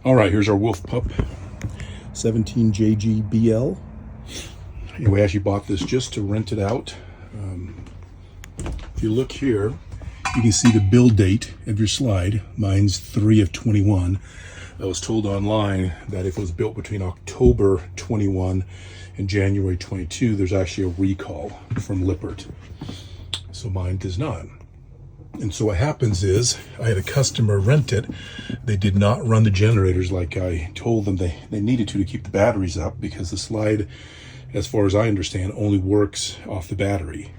All right, here's our Wolf Pup 17JGBL. We actually bought this just to rent it out. If you look here, you can see the build date of your slide. Mine's 3 of 21. I was told online that if it was built between October 21 and January 22, there's actually a recall from Lippert. So mine does not. And so what happens is, I had a customer rent it. They did not run the generators like I told them they needed to keep the batteries up, because the slide, as far as I understand, only works off the battery.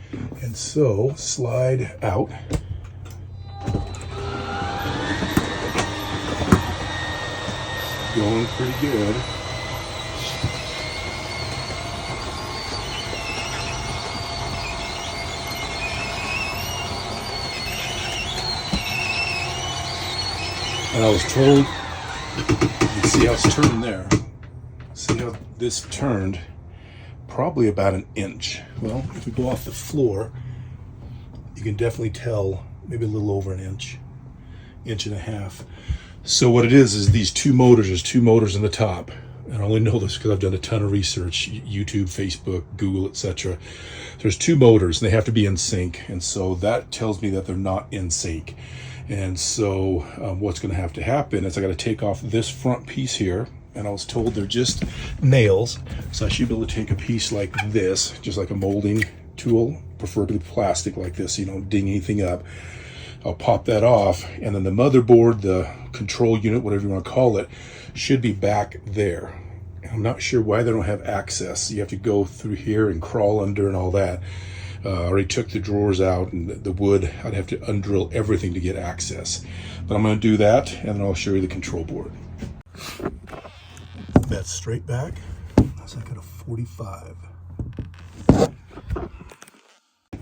And so, slide out. Going pretty good. And I was told, you see how it's turning there. See how this turned probably about an inch. Well, if we go off the floor, you can definitely tell maybe a little over an inch, inch and a half. So what it is these two motors, there's two motors in the top. And I only know this because I've done a ton of research, YouTube, Facebook, Google, etc. There's two motors and they have to be in sync. And so that tells me that they're not in sync. And so what's going to have to happen is I got to take off this front piece here, and I was told they're just nails. So I should be able to take a piece like this, just like a molding tool, preferably plastic like this, so you don't ding anything up. I'll pop that off, and then the motherboard, the control unit, whatever you want to call it, should be back there. And I'm not sure why they don't have access. You have to go through here and crawl under and all that. I already took the drawers out and the wood. I'd have to undrill everything to get access. But I'm going to do that, and then I'll show you the control board. That's straight back. That's like at a 45.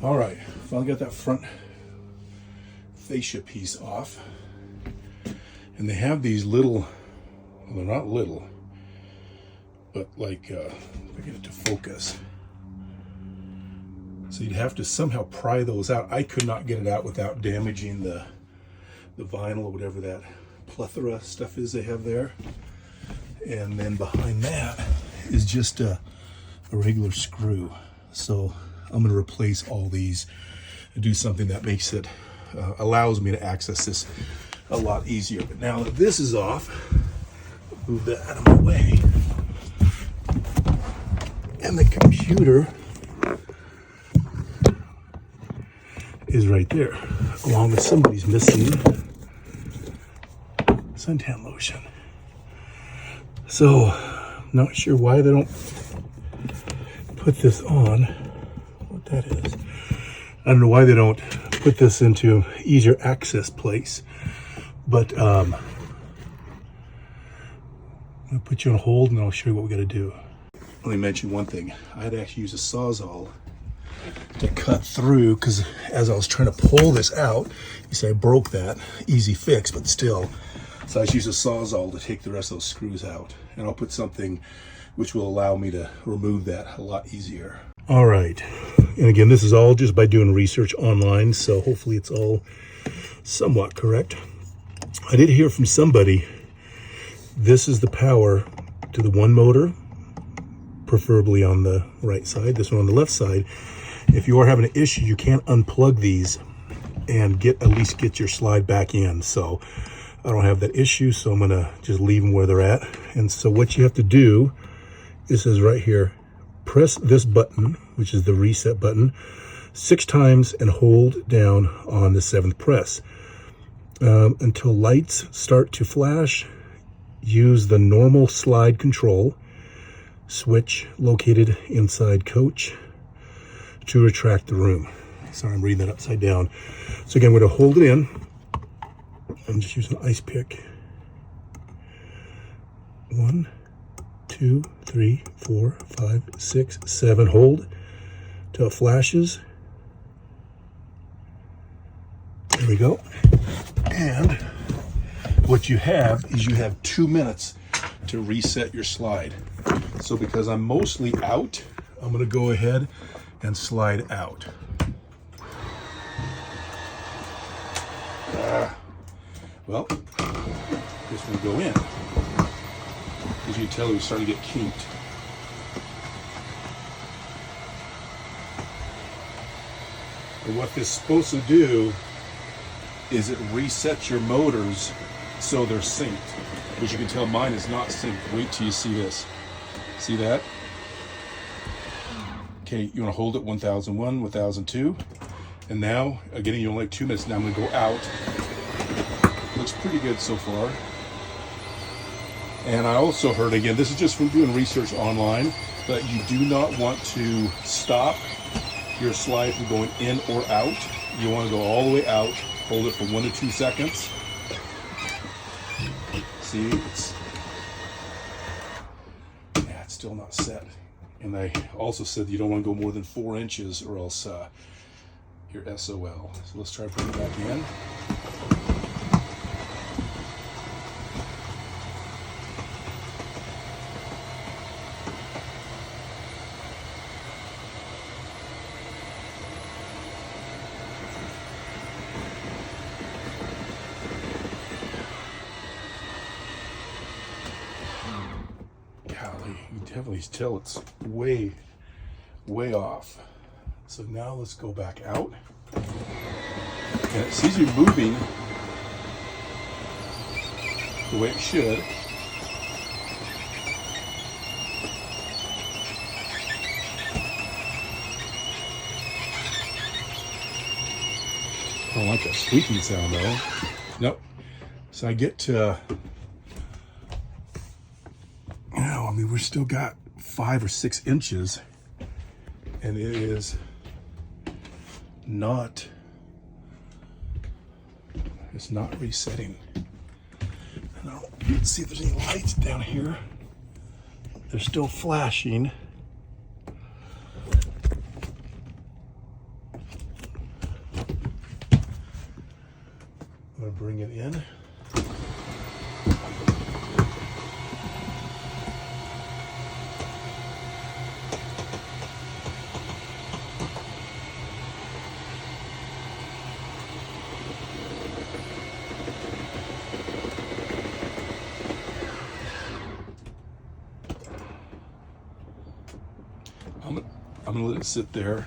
All right, finally got that front fascia piece off. And they have these little, well, they're not little, but like, if I get it to focus. So you'd have to somehow pry those out. I could not get it out without damaging the vinyl or whatever that plethora stuff is they have there. And then behind that is just a regular screw. So I'm going to replace all these and do something that makes it, allows me to access this a lot easier. But now that this is off, move that out of my way. And the computer is right there, along with somebody's missing suntan lotion. So, not sure why they don't put this on, what that is. I don't know why they don't put this into easier access place, but I'm gonna put you on hold and I'll show you what we gotta do. Let me mention one thing. I had to actually use a Sawzall to cut through, because as I was trying to pull this out, you see I broke that, easy fix, but still. So I just used a Sawzall to take the rest of those screws out, and I'll put something which will allow me to remove that a lot easier. All right, and again, this is all just by doing research online, so hopefully it's all somewhat correct. I did hear from somebody, this is the power to the one motor, preferably on the right side, this one on the left side. If you are having an issue, you can't unplug these and at least get your slide back in. So I don't have that issue, so I'm gonna just leave them where they're at. And so what you have to do, it says right here, press this button, which is the reset button, 6 times and hold down on the 7th press. Until lights start to flash, use the normal slide control switch located inside coach to retract the room. Sorry, I'm reading that upside down. So again, we're going to hold it in. I'm just using an ice pick. 1, 2, 3, 4, 5, 6, 7. Hold till it flashes. There we go. And what you have is you have 2 minutes to reset your slide. So because I'm mostly out, I'm going to go ahead and slide out. Well, this will go in. As you can tell, it was starting to get kinked. And what this is supposed to do is it resets your motors so they're synced. As you can tell, mine is not synced. Wait till you see this. See that? Okay, you want to hold it 1001, 1002. And now, again, you only have 2 minutes. Now I'm going to go out. Looks pretty good so far. And I also heard, again, this is just from doing research online, but you do not want to stop your slide from going in or out. You want to go all the way out, hold it for 1 to 2 seconds. See, it's still not set. And they also said you don't want to go more than 4 inches or else you're SOL. So let's try to bring it back in. You definitely tell it's way off. So now let's go back out. And it sees you moving the way it should. I don't like that squeaking sound though. Nope. So I get to we've still got 5 or 6 inches, and it is not, it's not resetting. And I don't see if there's any lights down here. They're still flashing. I'm gonna bring it in. I'm gonna let it sit there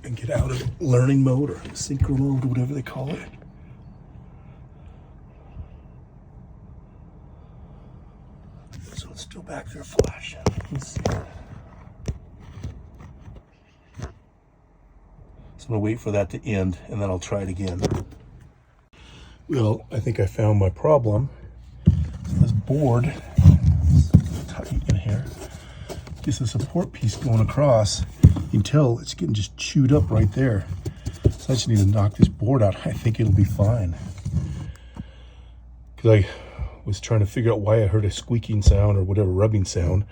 and get out of learning mode or synchro mode or whatever they call it. So it's still back there flashing. Let's see. So I'm gonna wait for that to end and then I'll try it again. Well, I think I found my problem. This board, tight in here, is a support piece going across. You can tell it's getting just chewed up right there. So I just need to knock this board out. I think it'll be fine. Because I was trying to figure out why I heard a squeaking sound or whatever, rubbing sound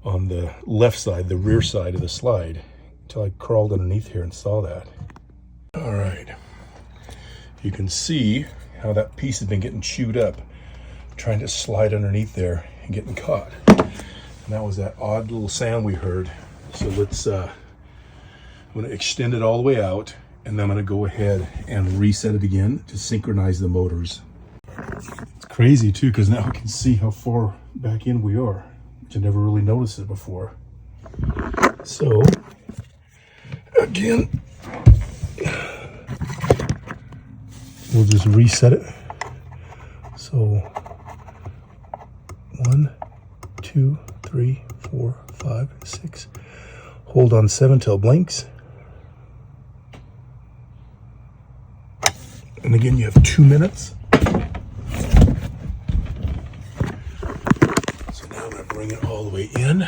on the left side, the rear side of the slide, until I crawled underneath here and saw that. All right. You can see how that piece has been getting chewed up, trying to slide underneath there and getting caught. And that was that odd little sound we heard. So let's, I'm gonna extend it all the way out, and then I'm gonna go ahead and reset it again to synchronize the motors. It's crazy too, because now I can see how far back in we are, which I never really noticed it before. So, again, we'll just reset it. So, 1, 2, 3, 4, 5, 6. Hold on 7 till it blinks. And again, you have 2 minutes. So now I'm going to bring it all the way in.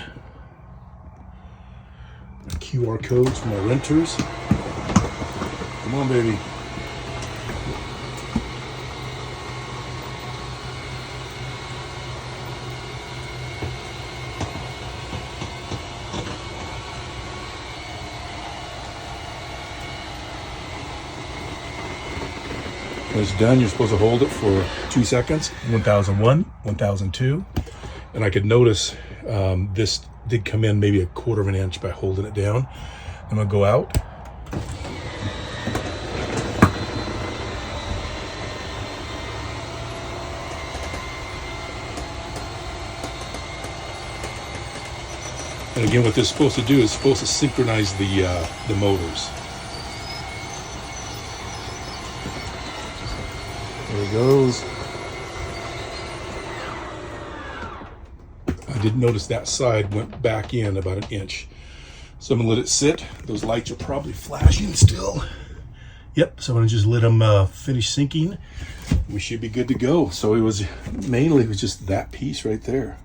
QR codes for my renters. Come on, baby. When it's done, you're supposed to hold it for 2 seconds, 1001, 1002. And I could notice this did come in maybe 1/4 of an inch by holding it down. I'm gonna go out. And again, what this is supposed to do is supposed to synchronize the motors. There he goes. I did notice that side went back in about an inch. So I'm gonna let it sit. Those lights are probably flashing still. Yep, so I'm gonna just let them finish syncing. We should be good to go. So it was just that piece right there.